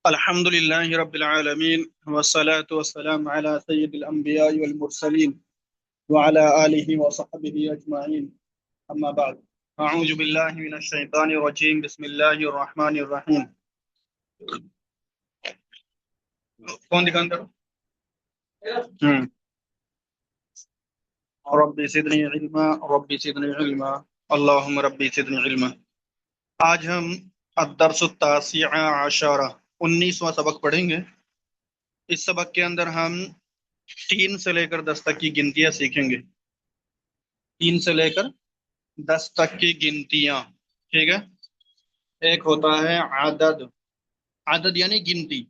الحمد لله رب العالمين والصلاة والسلام على سيد الأنبياء والمرسلين وعلى آله وصحبه أجمعين أما بعد أعوذ بالله من الشيطان الرجيم بسم الله الرحمن الرحيم کون دکان کرو ربی زدنی علما ربی زدنی علما اللهم ربی زدنی علما. آج ہم الدرس التاسع عشرہ 19واں سبق پڑھیں گے. اس سبق کے اندر ہم 3 سے لے کر 10 تک کی گنتیاں سیکھیں گے. 3 سے لے کر 10 تک کی گنتیاں. ٹھیک ہے. ایک ہوتا ہے عدد. عدد یعنی گنتی.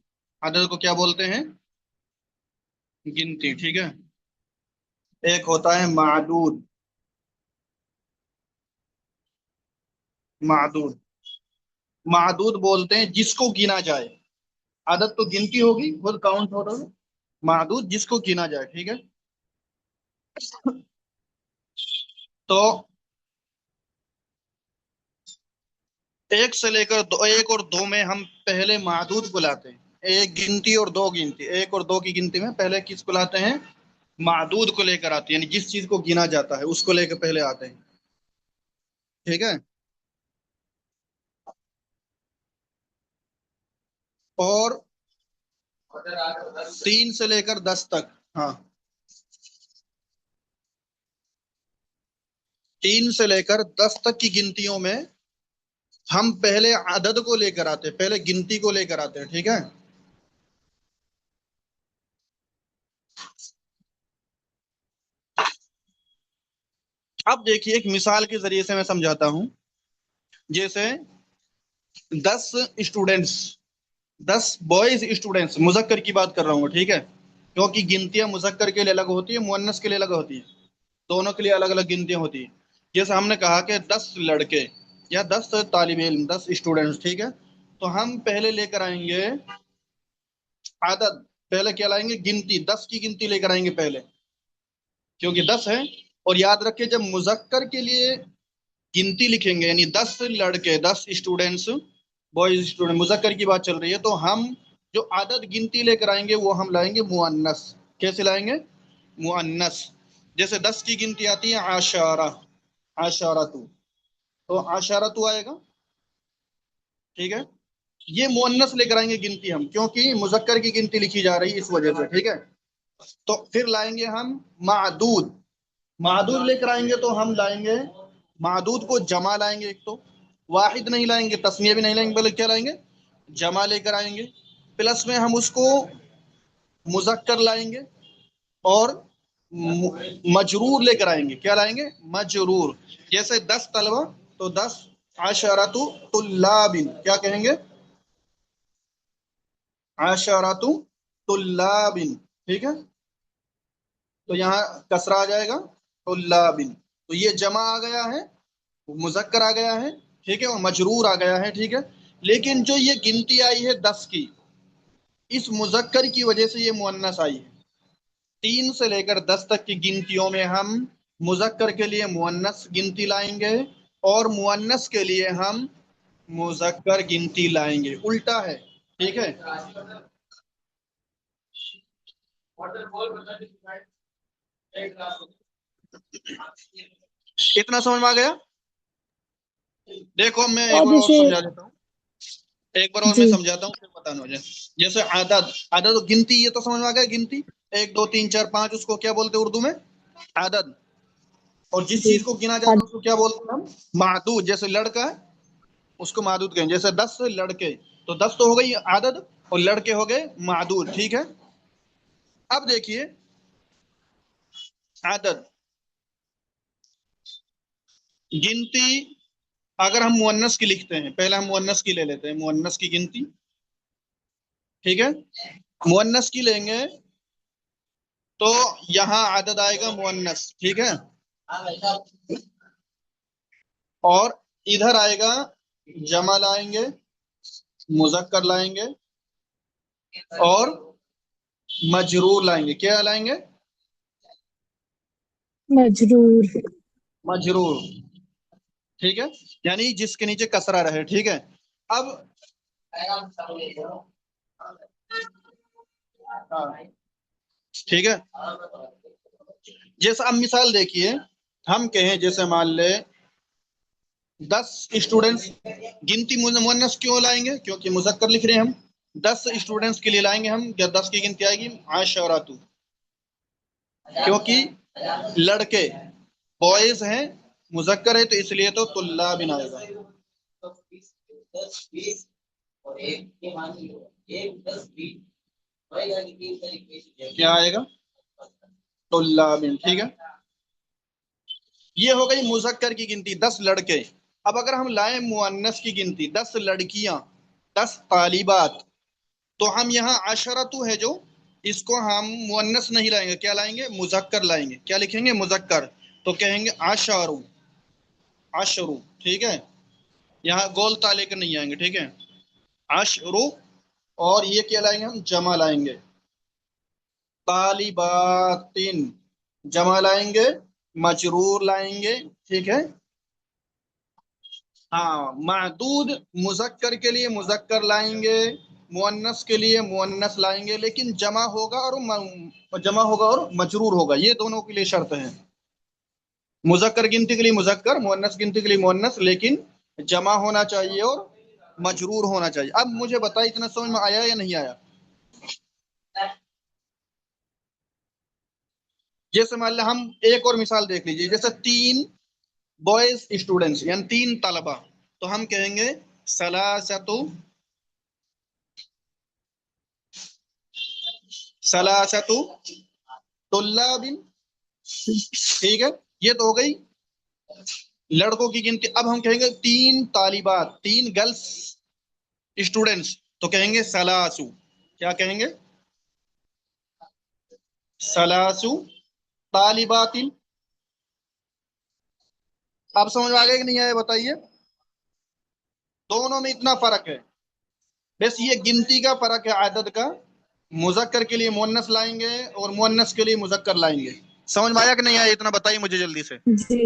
عدد کو کیا بولتے ہیں؟ گنتی. ٹھیک ہے. ایک ہوتا ہے معدود. معدود معدود بولتے ہیں جس کو گنا جائے. عدد تو گنتی ہوگی، وہ کاؤنٹ ہو رہا ہے. معدود جس کو گنا جائے. ٹھیک ہے. تو ایک سے لے کر دو، ایک اور دو میں ہم پہلے معدود کو لاتے ہیں. ایک گنتی اور دو گنتی. ایک اور دو کی گنتی میں پہلے کس کو لاتے ہیں؟ معدود کو لے کر آتے ہیں، یعنی جس چیز کو گنا جاتا ہے اس کو لے کر پہلے آتے ہیں. ٹھیک ہے. اور 3 سے لے کر 10 تک. ہاں، 3 سے لے کر 10 تک کی گنتیوں میں ہم پہلے عدد کو لے کر آتے ہیں، پہلے گنتی کو لے کر آتے ہیں. ٹھیک ہے. اب دیکھیے ایک مثال کے ذریعے سے میں سمجھاتا ہوں. جیسے 10 اسٹوڈنٹس، 10 بوائز اسٹوڈنٹس، مذکر کی بات کر رہا ہوں. ٹھیک ہے. کیونکہ گنتیاں مذکر کے لیے الگ ہوتی ہیں، مؤنث کے لیے الگ ہوتی ہیں. دونوں کے لیے الگ الگ گنتیاں ہوتی ہیں. جیسے ہم نے کہا کہ 10 لڑکے یا 10 طالب علم، 10 اسٹوڈنٹس. ٹھیک ہے. تو ہم پہلے لے کر آئیں گے عدد. پہلے کیا لائیں گے؟ گنتی. 10 کی گنتی لے کر آئیں گے پہلے، کیونکہ 10 ہے. اور یاد رکھیں جب مذکر کے لیے گنتی لکھیں گے، یعنی 10 لڑکے، 10 اسٹوڈنٹس، بوائز اسٹوڈنٹ، مذکر کی بات چل رہی ہے، تو ہم جو عدد گنتی لے کر آئیں گے وہ ہم لائیں گے مؤنث. کیسے لائیں گے؟ مؤنث. جیسے 10 کی گنتی آتی ہے عشرہ، عشرۃ، تو عشرۃ آئے گا. ٹھیک ہے. یہ مؤنث لے کر آئیں گے گنتی ہم، کیونکہ مذکر کی گنتی لکھی جا رہی ہے اس وجہ سے. ٹھیک ہے. تو پھر لائیں گے ہم معدود. معدود لے کر آئیں گے تو ہم لائیں گے معدود کو جمع لائیں گے. ایک تو واحد نہیں لائیں گے، تسنیہ بھی نہیں لائیں گے، بلکہ کیا لائیں گے؟ جمع لے کر آئیں گے. پلس میں ہم اس کو مذکر لائیں گے اور مجرور لے کر آئیں گے. کیا لائیں گے؟ مجرور. جیسے 10 طلبہ تو 10 عشرۃ طلاب. کیا کہیں گے؟ عشرۃ طلاب. ٹھیک ہے. تو یہاں کسرہ آ جائے گا طلاب. تو یہ جمع آ گیا ہے، مذکر آ گیا ہے. ٹھیک ہے. اور مجرور آ گیا ہے. ٹھیک ہے. لیکن جو یہ گنتی آئی ہے 10 کی، اس مذکر کی وجہ سے یہ مؤنث آئی ہے. 3 سے لے کر 10 تک کی گنتیوں میں ہم مذکر کے لیے مؤنث گنتی لائیں گے اور مؤنث کے لیے ہم مذکر گنتی لائیں گے. الٹا ہے. ٹھیک ہے. اتنا سمجھ میں آ گیا؟ دیکھو میں ایک بار اور سمجھا دیتا ہوں. ایک بار اور میں سمجھاتا ہوں، پھر بتانا ہو جائے. جیسے عدد، عدد گنتی، یہ تو سمجھ میں آ گیا. گنتی 1 2 3 4 5، اس کو کیا بولتے ہیں اردو میں؟ عدد. اور جس چیز کو گنا جاتا ہے اس کو کیا بولتے ہیں ہم؟ معدود. جیسے لڑکا ہے اس کو معدود کہیں. جیسے 10 لڑکے تو 10 تو ہو گئی عدد اور لڑکے ہو گئے معدود. ٹھیک ہے. اب دیکھیے عدد گنتی اگر ہم مؤنث کی لکھتے ہیں، پہلے ہم مؤنث کی لے لیتے ہیں، مؤنث کی گنتی. ٹھیک ہے. مؤنث کی لیں گے تو یہاں عدد آئے گا مؤنث. ٹھیک ہے. اور ادھر آئے گا جمع لائیں گے، مذکر لائیں گے اور مجرور لائیں گے. کیا لائیں گے؟ مجرور. مجرور. ٹھیک ہے، یعنی جس کے نیچے کسرہ رہے. ٹھیک ہے، اب ٹھیک ہے، جیسا اب مثال دیکھیے، ہم کہیں جیسے مان لے 10 اسٹوڈنٹس، گنتی مؤنث کیوں لائیں گے؟ کیونکہ مذکر لکھ رہے ہیں ہم. 10 اسٹوڈنٹس کے لیے لائیں گے ہم، کیا 10 کی گنتی آئے گی عشرۃ، کیونکہ لڑکے بوائز ہیں، مذکر ہے، تو اس لیے تو طلاب آئے گا. کیا آئے گا؟ طلاب. ٹھیک ہے، یہ ہو گئی مذکر کی گنتی 10 لڑکے. اب اگر ہم لائیں مؤنث کی گنتی 10 لڑکیاں، 10 طالبات، تو ہم یہاں عشرۃ ہے جو، اس کو ہم مؤنث نہیں لائیں گے، کیا لائیں گے؟ مذکر لائیں گے. کیا لکھیں گے؟ مذکر. تو کہیں گے عشرو، عشرو. ٹھیک ہے، یہاں گول تالے کے نہیں آئیں گے. ٹھیک ہے، عشرو. اور یہ کیا لائیں گے؟ ہم جمع لائیں گے، طالبات، جمع لائیں گے، مجرور لائیں گے. ٹھیک ہے، ہاں، معدود مذکر کے لیے مذکر لائیں گے، مؤنث کے لیے مؤنث لائیں گے، لیکن جمع ہوگا اور مجرور ہوگا. یہ دونوں کے لیے شرط ہے. مذکر گنتی کے لیے مذکر، مؤنث گنتی کے لیے مؤنث، لیکن جمع ہونا چاہیے اور مجرور ہونا چاہیے. اب مجھے بتائیں اتنا سمجھ میں آیا یا نہیں آیا؟ جیسے مان لیں ہم ایک اور مثال دیکھ لیجیے، جیسے 3 بوائز اسٹوڈنٹس یعنی 3 طلبا، تو ہم کہیں گے ثلاثت طلاب. ٹھیک ہے، یہ تو ہو گئی لڑکوں کی گنتی. اب ہم کہیں گے 3 طالبات، 3 گرلس اسٹوڈنٹس، تو کہیں گے ثلاثو. کیا کہیں گے؟ ثلاثو طالبات. اب سمجھ میں آ گیا کہ نہیں آیا؟ بتائیے. دونوں میں اتنا فرق ہے، بس یہ گنتی کا فرق ہے، عدد کا. مذکر کے لیے مؤنث لائیں گے اور مؤنث کے لیے مذکر لائیں گے. سمجھ میں آیا کہ نہیں آیا؟ اتنا بتائیے مجھے جلدی سے. جی جی.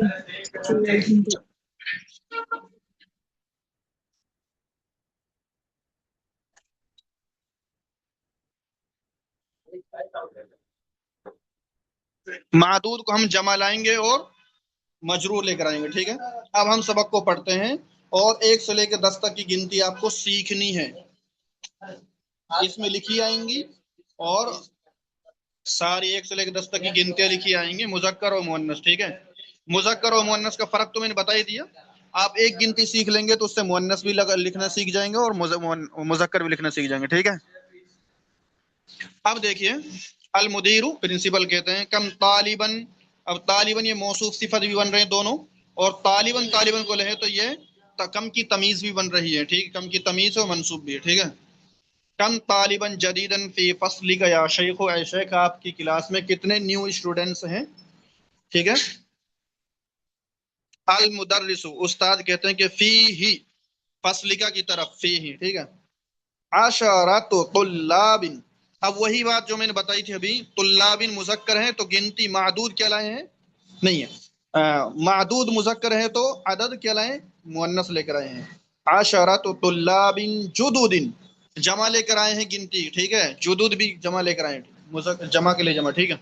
معدود کو ہم جمع لائیں گے اور مجرور لے کر آئیں گے. ٹھیک ہے، اب ہم سبق کو پڑھتے ہیں، اور 1 سے لے کے 10 تک کی گنتی آپ کو سیکھنی ہے. اس میں لکھی آئیں گی، اور ساری 1 سے لے کے 10 تک کی گنتیاں لکھی آئیں گی، مذکر اور مؤنث. ٹھیک ہے، مذکر اور مؤنث کا فرق تو میں نے بتا ہی دیا. آپ ایک گنتی سیکھ لیں گے تو اس سے مؤنث بھی لکھنا سیکھ جائیں گے اور مذکر بھی لکھنا سیکھ جائیں گے. ٹھیک ہے، اب دیکھیے، المدیر پرنسپل کہتے ہیں، کم طالباً. اب طالباً یہ موصوف صفت بھی بن رہے ہیں دونوں، اور طالباً کو لے تو یہ کم کی تمیز بھی بن رہی ہے. ٹھیک، کم کی تمیز اور منصوب بھی ہے. ٹھیک ہے، کم طالباً جدیداً فی فصل کا یا شیخ و اے شیخ، آپ کی کلاس میں کتنے نیو اسٹوڈنٹس ہیں. ٹھیک ہے، المدرس استاد کہتے ہیں کہ فی ہی، فصلکا کی طرف فی ہی. ٹھیک ہے، عشرۃ طلاب. اب وہی بات جو میں نے بتائی تھی ابھی، طلاب مذکر ہیں تو گنتی معدود کیا لائے ہیں؟ نہیں ہے، معدود مذکر ہے تو عدد کیا لائیں؟ مؤنث لے کر آئے ہیں. عشرۃ طلاب جدد، جمع لے کر آئے ہیں گنتی. ٹھیک ہے، جدود بھی جمع لے کر آئے ہیں، جمع کے لیے جمع. ٹھیک ہے،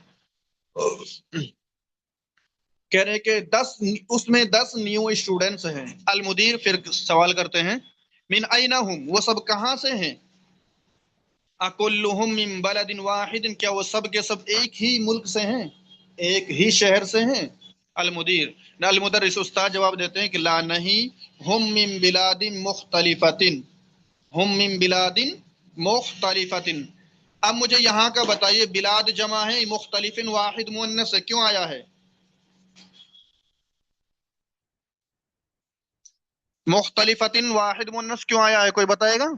کہہ رہے کہ 10 اس میں 10 نیو اسٹوڈنٹس ہیں. المدیر پھر سوال کرتے ہیں، من این ہم، وہ سب کہاں سے ہیں؟ اکلہم من بلد واحد، کیا وہ سب کے سب ایک ہی ملک سے ہیں، ایک ہی شہر سے ہیں؟ المدیر المدرس استاد جواب دیتے ہیں کہ لا، نہیں، ہم من بلاد مختلفۃ، ہم من بلاد مختلفۃ. اب مجھے یہاں کا بتائیے، بلاد جمع ہے، مختلف واحد مؤنث ہے، کیوں آیا ہے؟ مختلفۃ واحد مؤنث کیوں آیا ہے؟ کوئی بتائے گا؟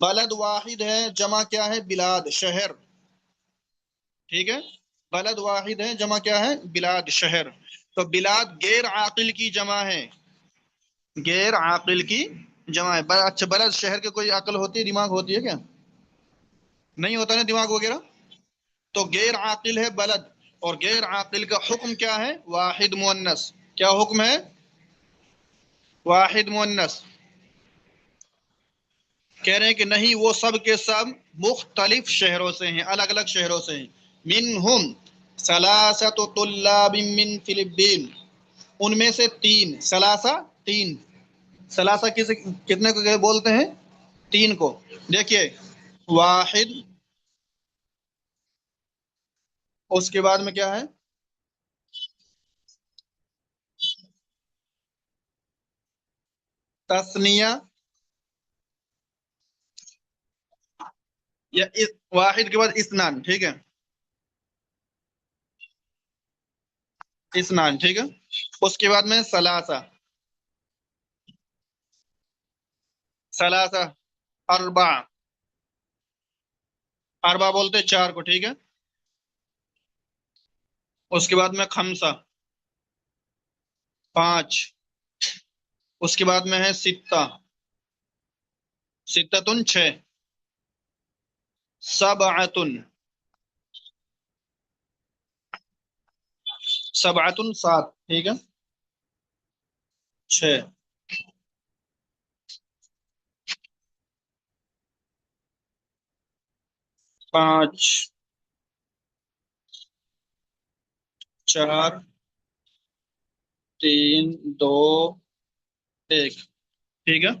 بلد واحد ہے، جمع کیا ہے؟ بلاد، شہر. ٹھیک ہے، بلد واحد ہے، جمع کیا ہے؟ بلاد، شہر. تو بلاد غیر عاقل کی جمع ہے، غیر عاقل کی جمع ہے. اچھا، بلد شہر کے کوئی عقل ہوتی ہے، دماغ ہوتی ہے کیا؟ نہیں ہوتا نا دماغ وغیرہ. تو غیر عاقل ہے بلد، اور غیر عاقل کا حکم کیا ہے؟ واحد مؤنث. کیا حکم ہے؟ واحد مؤنث. کہہ رہے ہیں کہ نہیں، وہ سب کے سب مختلف شہروں سے ہیں، الگ الگ شہروں سے ہیں. منہم ثلاثۃ طلاب من فلپین، ان میں سے تین، ثلاثہ تین، ثلاثہ کتنے کو بولتے ہیں؟ تین کو. دیکھیے، واحد، اس کے بعد میں کیا ہے؟ تسنیہ، یا واحد کے بعد اسنان. ٹھیک ہے، اسنان. ٹھیک ہے، اس کے بعد میں ثلاثہ، ثلاثہ، اربع، اربع بولتے ہیں چار کو. ٹھیک ہے، اس کے بعد میں خمسہ، پانچ، اس کے بعد میں ہے ستہ، ستتن چھ، سبعتن، سبعتن سات. ٹھیک ہے، چھ، پانچ، چار، تین، دو، ایک. ٹھیک ہے،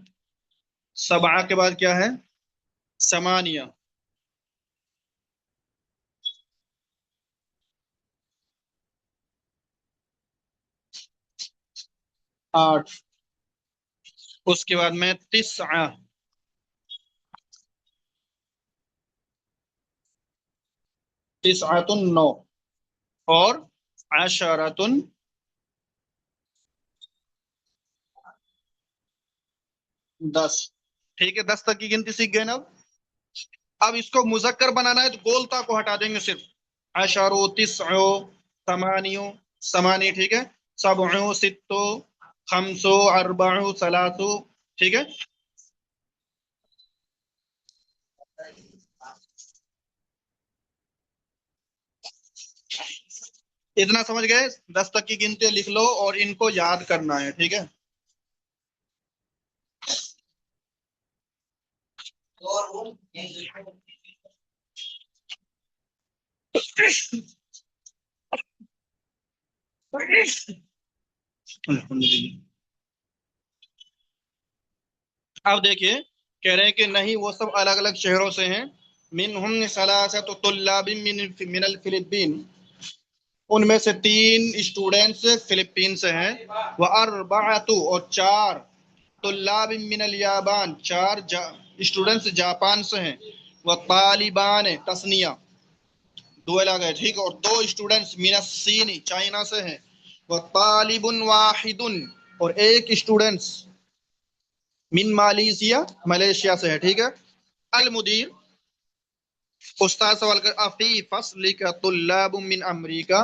سبعہ کے بعد کیا ہے؟ ثمانیہ، آٹھ، اس کے بعد میں تسعہ، تسعتن نو، اور عشرتن 10. ٹھیک ہے، 10 تک کی گنتی سیکھ گئے نا. اب اس کو مذکر بنانا ہے تو گولتا کو ہٹا دیں گے صرف. عشرو، تسعو، ثمانیو، ثمانی. ٹھیک ہے، سبعو، ستو، خمسو، اربعو، ثلاثو. ٹھیک ہے، اتنا سمجھ گئے؟ 10 تک کی گنتی لکھ لو اور ان کو یاد کرنا ہے. ٹھیک ہے، الحمدللہ. اب دیکھیے، کہہ رہے ہیں کہ نہیں، وہ سب الگ الگ شہروں سے ہیں. منہم ثلاثۃ طلاب من الفلپین، ان میں سے تین اسٹوڈینٹس فلپین سے ہیں. واربعۃ، اور چار، طلاب من الیابان، چار اسٹوڈینٹس جاپان سے ہیں. وطالبان، تسنیہ، دو الگ ہے. ٹھیک ہے، اور دو اسٹوڈینٹس من الصین، چائنا سے ہیں. وطالب واحد، اور ایک اسٹوڈینٹس من مالیشیا، ملیشیا سے ہے. ٹھیک ہے. المدیر، استاد سوال کر، افی فصل کا طلاب من امریکہ،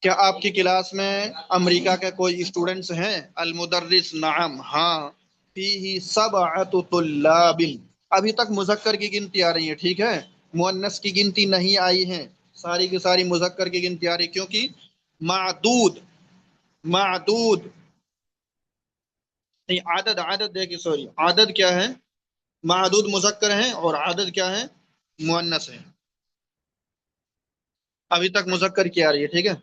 کیا آپ کی کلاس میں امریکہ کے کوئی اسٹوڈنٹس ہیں؟ المدرس، نعم، ہاں. فیہ سبعۃ طلاب، ابھی تک مذکر کی گنتی آ رہی ہے. ٹھیک ہے، مؤنث کی گنتی نہیں آئی ہے، ساری کی ساری مذکر کی گنتی آ رہی، کیونکہ معدود، معدود نہیں، عدد، عدد دیکھیے، سوری، عدد کیا ہے؟ معدود مذکر ہیں، اور عدد کیا ہے؟ مؤنث ہے. ابھی تک مذکر کی آ رہی ہے. ٹھیک ہے،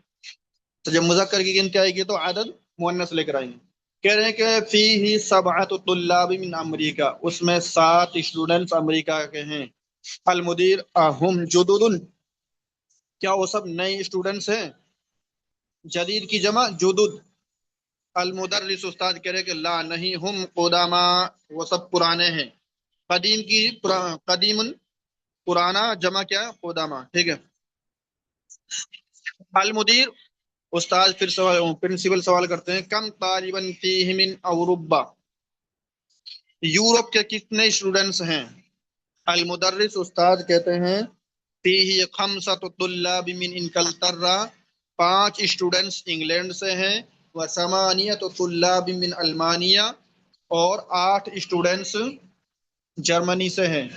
تو جب مذکر کی گنتی آئے گی تو عدد مؤنث لے کر آئیں گے. کہہ رہے ہیں کہ فیہ سبعۃ طلاب من امریکہ، اس میں 7 اسٹوڈنٹس امریکہ کے ہیں. المدیر، اہم جدد، کیا وہ سب نئے اسٹوڈنٹس ہیں؟ جدید کی جمع جدد. المدرس، استاد کہہ رہے کہ لا، نہیں، ہم قدامى، وہ سب پرانے ہیں. قدیم کی قدیم، پرانا، جمع کیا؟ قدامى. ٹھیک ہے. المدیر، استاد پھر سوال، پرنسپل سوال کرتے ہیں، کم طالبا فیہ من اوروبا، یورپ کے کتنے اسٹوڈنٹس ہیں؟ المدرس، استاد کہتے ہیں، فیہ خمسۃ طلاب من انگلترا، 5 اسٹوڈنٹس انگلینڈ سے ہیں. وثمانیۃ طلاب من المانیہ، اور 8 اسٹوڈنٹس جرمنی سے ہیں.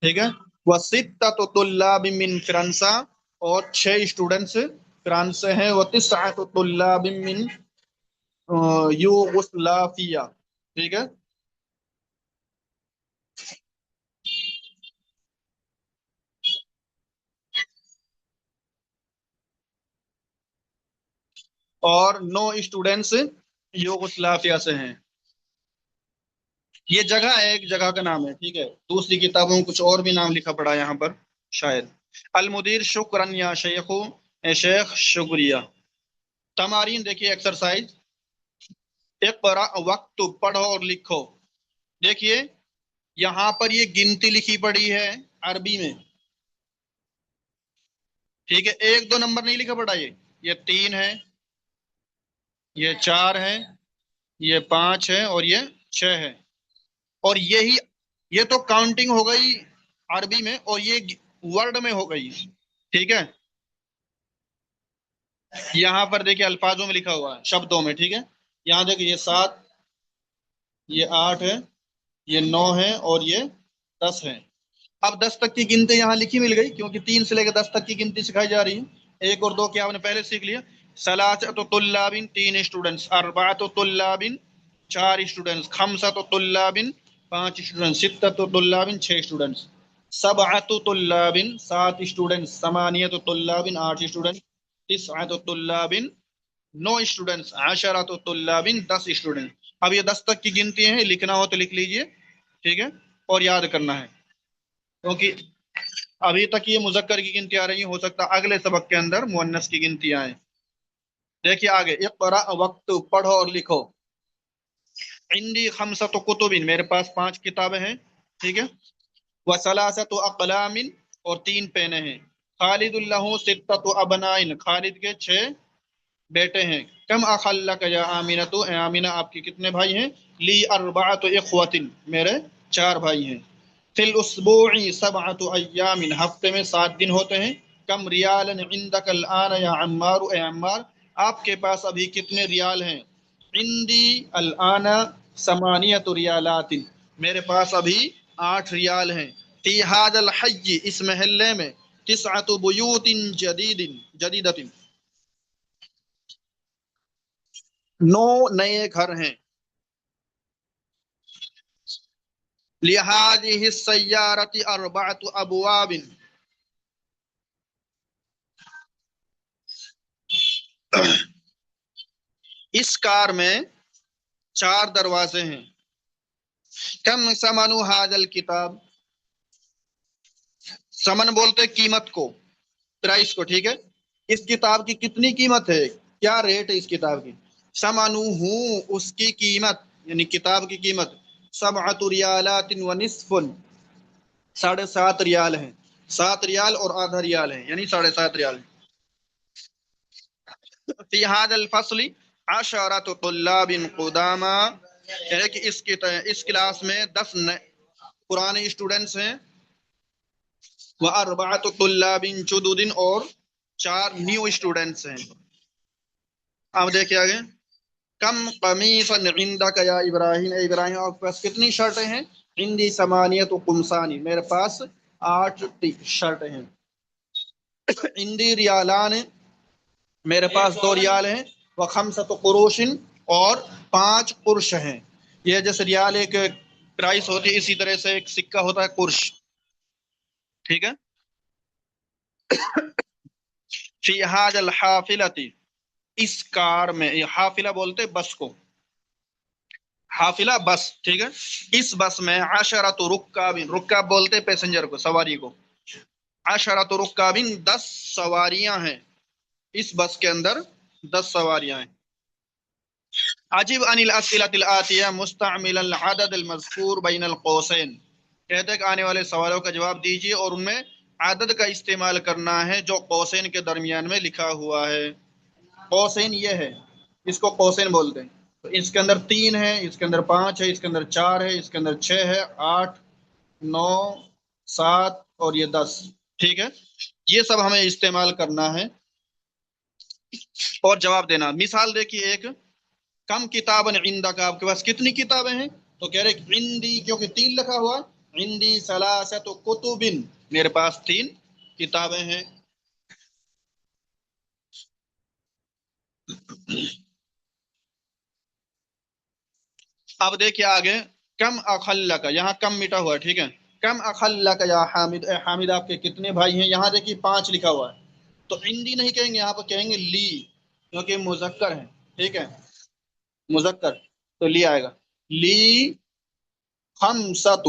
ٹھیک ہے. وستۃ طلاب من فرنسا، اور 6 اسٹوڈنٹس فرانس سے ہیں. وتسعۃ طلاب من یوگوسلافیا. ٹھیک ہے. اور 9 اسٹوڈنٹس یوگوسلافیا سے ہیں. یہ جگہ ہے، ایک جگہ کا نام ہے. ٹھیک ہے. دوسری کتابوں میں کچھ اور بھی نام لکھا پڑا ہے یہاں پر شاید. المدیر شکرن یا شیخ، اے شیخ شکریہ. تمارین دیکھیے، ایکسرسائز. اقرا وقت، پڑھو اور لکھو. دیکھیے یہاں پر یہ گنتی لکھی پڑی ہے عربی میں. ٹھیک ہے. 1 2 نمبر نہیں لکھا پڑا. یہ 3 ہے، یہ 4 ہے، یہ 5 ہے، اور یہ 6 ہے. اور یہ تو کاؤنٹنگ ہو گئی عربی میں، اور یہ ورڈ میں ہو گئی. ٹھیک ہے. یہاں پر دیکھیے الفاظوں میں لکھا ہوا ہے، شبدوں میں. ٹھیک ہے. یہاں دیکھیے یہ 7، یہ 8 ہے، یہ 9 ہے، اور یہ 10 ہے. اب 10 تک کی گنتی یہاں لکھی مل گئی، کیونکہ 3 سے لے کے 10 تک کی گنتی سکھائی جا رہی ہے. 1 اور 2 کیا آپ نے پہلے سیکھ لیا. ثلاثۃ طلاب، 3 اسٹوڈنٹس. اربعۃ طلاب، 4 اسٹوڈنٹس. خمسۃ طلاب، 5 اسٹوڈنٹس. ستۃ طلاب، 6 اسٹوڈنٹس. سبعۃ طلاب، 7 اسٹوڈنٹس. ثمانیۃ طلاب، 8 اسٹوڈنٹس. تسعۃ طلاب، 9 اسٹوڈنٹس. عشرۃ طلاب، 10 اسٹوڈنٹس. اب یہ 10 تک کی گنتی ہیں، لکھنا ہو تو لکھ لیجئے. ٹھیک ہے. اور یاد کرنا ہے، کیونکہ ابھی تک یہ مذکر کی گنتی آ رہی ہے، ہو سکتا اگلے سبق کے اندر مؤنث کی گنتی آئے. دیکھیے آگے. اقرا وقت، پڑھو اور لکھو. عندی خمسۃ کتب، میرے پاس 5 کتابیں ہیں. ٹھیک ہے. وثلاثۃ اقلام، اور 3 پینے ہیں. خالد اللہ ستۃ ابناء، خالد کے 6 بیٹے ہیں. کم اخل لک یا آمینۃ، اے آمینہ آپ کے کتنے بھائی ہیں. لی اربعۃ اخوۃ، میرے 4 بھائی ہیں. فی الاسبوع 7 ایام، ہفتے میں 7 دن ہوتے ہیں. کم ریال عندک الآن یا عمار، اے عمار آپ کے پاس ابھی کتنے ریال ہیں. عندی الآن 8 ریالات، میرے پاس ابھی 8 ریال ہیں. فی ھذا الحی، اس محلے میں. 9 بیوت جدیدۃ، 9 نئے گھر ہیں. لہذه السیارۃ 4 ابواب، اس کار میں 4 دروازے ہیں. کم ثمن ھذا الکتاب، ثمن بولتے قیمت کو، پرائس کو. ٹھیک ہے. اس کتاب کی کتنی قیمت ہے، کیا ریٹ ہے اس کتاب کی. ثمنہ، اس کی قیمت، یعنی کتاب کی قیمت. 7 ریالات و نصف، 7.5 ریال ہیں. 7 ریال اور آدھا ریال ہے، یعنی 7.5 ریال. فی ھذا الفصل 10 طلاب قدامى، یعنی کہ اس کلاس میں 10 پرانے اسٹوڈنٹس ہیں. واربعۃ طلاب جدد، اور 4 نیو اسٹوڈنٹس ہیں. اب دیکھیے آگے. کم قمیصا عندک یا ابراہیم، اے ابراہیم آپ کے پاس کتنی شرٹیں ہیں. عندی 8 قمصان، میرے پاس 8 شرٹیں ہیں. عندی ریالان، میرے پاس 2 ریال ہیں. وخمسۃ قروش، اور 5 قرش ہیں. یہ جیسے ریال ایک پرائس ہوتی ہے، اسی طرح سے ایک سکہ ہوتا ہے قرش. ٹھیک ہے. فی ھذا الحافلۃ، اس کار میں. یہ حافلہ بولتے بس کو، حافلہ بس. ٹھیک ہے. اس بس میں 10 رکاب، رکاب بولتے پیسنجر کو، سواری کو. 10 رکاب، 10 سواریاں ہیں. اس بس کے اندر 10 سواریاں ہیں. عجیب عن الاسئلۃ الآتیہ مستعملا العدد المذکور بین القوسین، کہتے ہیں کہ آنے والے سوالوں کا جواب دیجیے اور ان میں عدد کا استعمال کرنا ہے جو قوسین کے درمیان میں لکھا ہوا ہے. قوسین یہ ہے، اس کو قوسین بولتے ہیں. تو اس کے اندر 3 ہے، اس کے اندر 5 ہے، اس کے اندر 4 ہے، اس کے اندر 6 ہے، 8 9 7 اور یہ 10. ٹھیک ہے. یہ سب ہمیں استعمال کرنا ہے اور جواب دینا. مثال دیکھیے ایک. کم کتابن عندک، آپ کے پاس کتنی کتابیں ہیں. تو کہہ رہے عندی، کیونکہ 3 لکھا ہوا عندی ثلاثت کتب، میرے پاس 3 کتابیں ہیں. اب دیکھیے آگے، کم اخل کا، یہاں کم مٹا ہوا ہے، ٹھیک ہے. کم اخل کا یا حامد، اے حامد آپ کے کتنے بھائی ہیں؟ یہاں دیکھیے 5 لکھا ہوا ہے. تو عندی نہیں کہیں گے، یہاں پر کہیں گے لی، کیونکہ مذکر ہے، ٹھیک ہے، مذکر، تو لی آئے گا. لی خمسۃ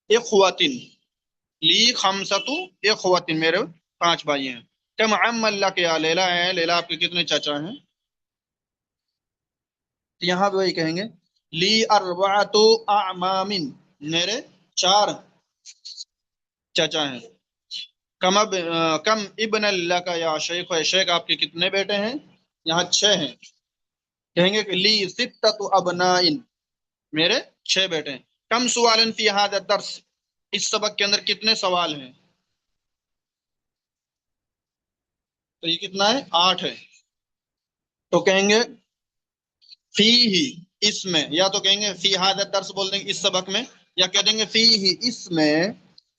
اخواتن، لی خمسۃ اخواتن، میرے 5 بھائی ہیں. کم عم اللہ کے یا لیلا ہیں، لیلا آپ کے کتنے چچا ہیں؟ یہاں بھی وہی کہیں گے لی اربعۃ اعمام، میرے 4 چچا ہیں. کم ابن اللہ کا یا شیخ، شیخ آپ کے کتنے بیٹے ہیں؟ یہاں 6 ہیں. کہیں گے کہ لی ستۃ ابناء، میرے 6 بیٹے ہیں. کم سوال فی ھذا الدرس، اس سبق کے اندر کتنے سوال ہیں؟ تو یہ کتنا ہے؟ 8 ہے. تو کہیں گے فی ہی، اس میں، یا تو کہیں گے فی ھذا الدرس بول دیں گے اس سبق میں، یا کہہ دیں گے فی ہی، اس میں،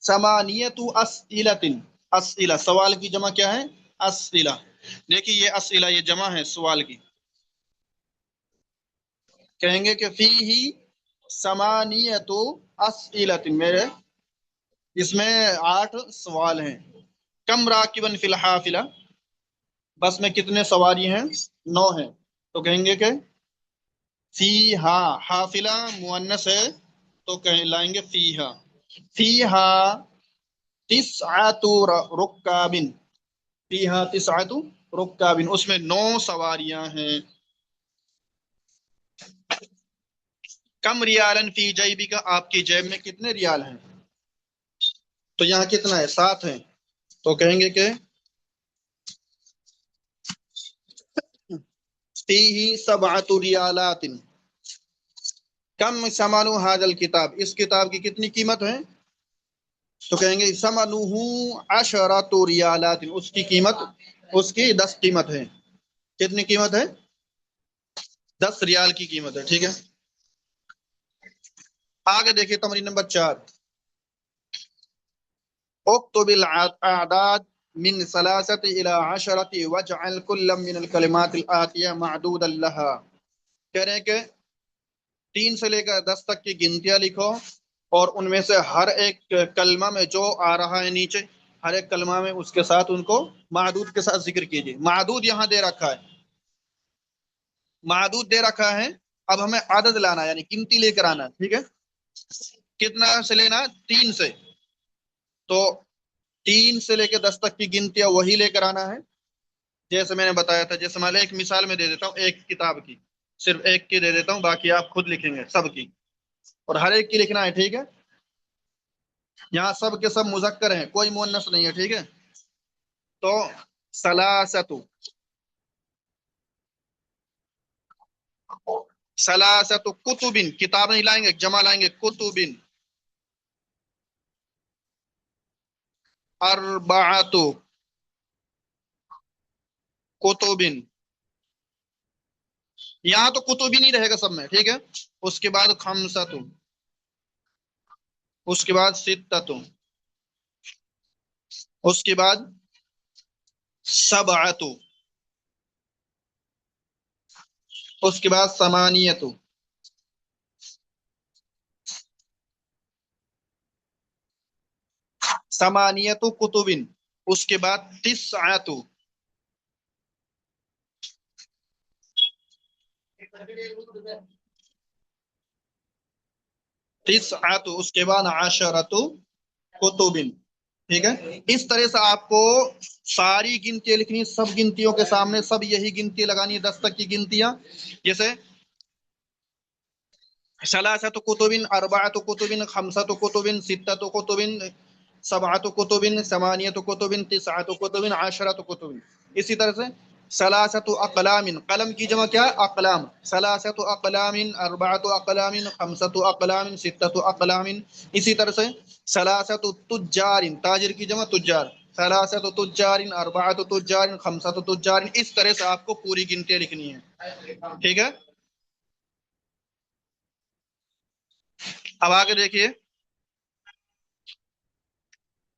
ثمانیۃ اسئلۃ، اسئلہ سوال کی جمع کیا ہے؟ اسئلہ. دیکھیے یہ اسئلہ، یہ جمع ہے سوال کی. کہیں گے کہ فی ہی ثمانیۃ اسئلۃ، میرے اس میں 8 سوال ہیں. کم راکبن فی الحافلہ، بس میں کتنے سواری ہیں؟ 9 ہیں. تو کہیں گے کہ فی ہا، حافلہ مؤنث ہے تو کہیں لائیں گے فی ہا. فی ہا تسعۃ رکابن، فی ہا تسعۃ رکابن، اس میں 9 سواریاں ہیں. کم ریالن فی جیبی کا، آپ کی جیب میں کتنے ریال ہیں؟ تو یہاں کتنا ہے؟ 7 ہیں. تو کہیں گے کہ فیہ سبعۃ ریالات. کم ثمن ھذا الکتاب، اس کتاب کی کتنی قیمت ہے؟ تو کہیں گے ثمنہ عشرۃ ریالات، اس کی قیمت، اس کی 10 قیمت ہے. کتنی قیمت ہے؟ 10 ریال کی قیمت ہے، ٹھیک ہے. آگے دیکھیے تمرین نمبر 4. اکتب الاعداد من 3 الى 10 واجعل كل من الكلمات الآتية معدودا لها. کہہ رہے ہیں کہ 3 سے لے کر 10 تک کی گنتیاں لکھو، اور ان میں سے ہر ایک کلمہ میں جو آ رہا ہے نیچے، ہر ایک کلمہ میں اس کے ساتھ ان کو معدود کے ساتھ ذکر کیجیے. معدود یہاں دے رکھا ہے، معدود دے رکھا ہے. اب ہمیں عدد لانا ہے، یعنی گنتی لے کر آنا ہے، ٹھیک ہے. کتنا سے لینا؟ 3 سے. تو 3 سے لے کے 10 تک کی گنتیاں وہی لے کر آنا ہے جیسے میں نے بتایا تھا. جیسے میں ایک مثال میں دے دیتا ہوں، ایک کتاب کی، صرف ایک کی دے دیتا ہوں، باقی آپ خود لکھیں گے سب کی، اور ہر ایک کی لکھنا ہے، ٹھیک ہے. یہاں سب کے سب مذکر ہیں، کوئی مؤنث نہیں ہے، ٹھیک ہے. تو ثلاثت، ثلاثت کتب، کتاب نہیں لائیں گے، جمع لائیں گے، کتب. اربعۃ کتب، یہاں تو کتب ہی نہیں رہے گا سب میں، ٹھیک ہے. اس کے بعد خمسۃ، اس کے بعد ستۃ، اس کے بعد سبعۃ، اس کے بعد ثمانیۃ، ثمانیۃ کتب، اس کے بعد تسعۃ، تسعۃ، اس کے بعد عشرۃ کتب، ٹھیک ہے. اس طرح سے آپ کو ساری گنتیاں لکھنی، سب گنتیوں کے سامنے سب یہی گنتی لگانی ہے، 10 تک کی گنتیاں. جیسے ثلاثۃ کتب، اربعۃ کتب، خمسۃ کتب، ستۃ کتب، سبعۃ کتب، ثمانیۃ کتب، تسعۃ کتب، عشرۃ کتب. اسی طرح سے ثلاثۃ اقلام، قلم کی جمع کیا ہے؟ اقلام. ثلاثۃ اقلام، اربعۃ اقلام، خمسۃ اقلام، ستۃ اقلام. اسی طرح سے ثلاثۃ تجار، تاجر کی جمع تجار. ثلاثۃ تجار، اربعۃ تجار، خمسۃ تجار. اس طرح سے آپ کو پوری گنتیاں لکھنی ہے، ٹھیک ہے. اب آگے دیکھیے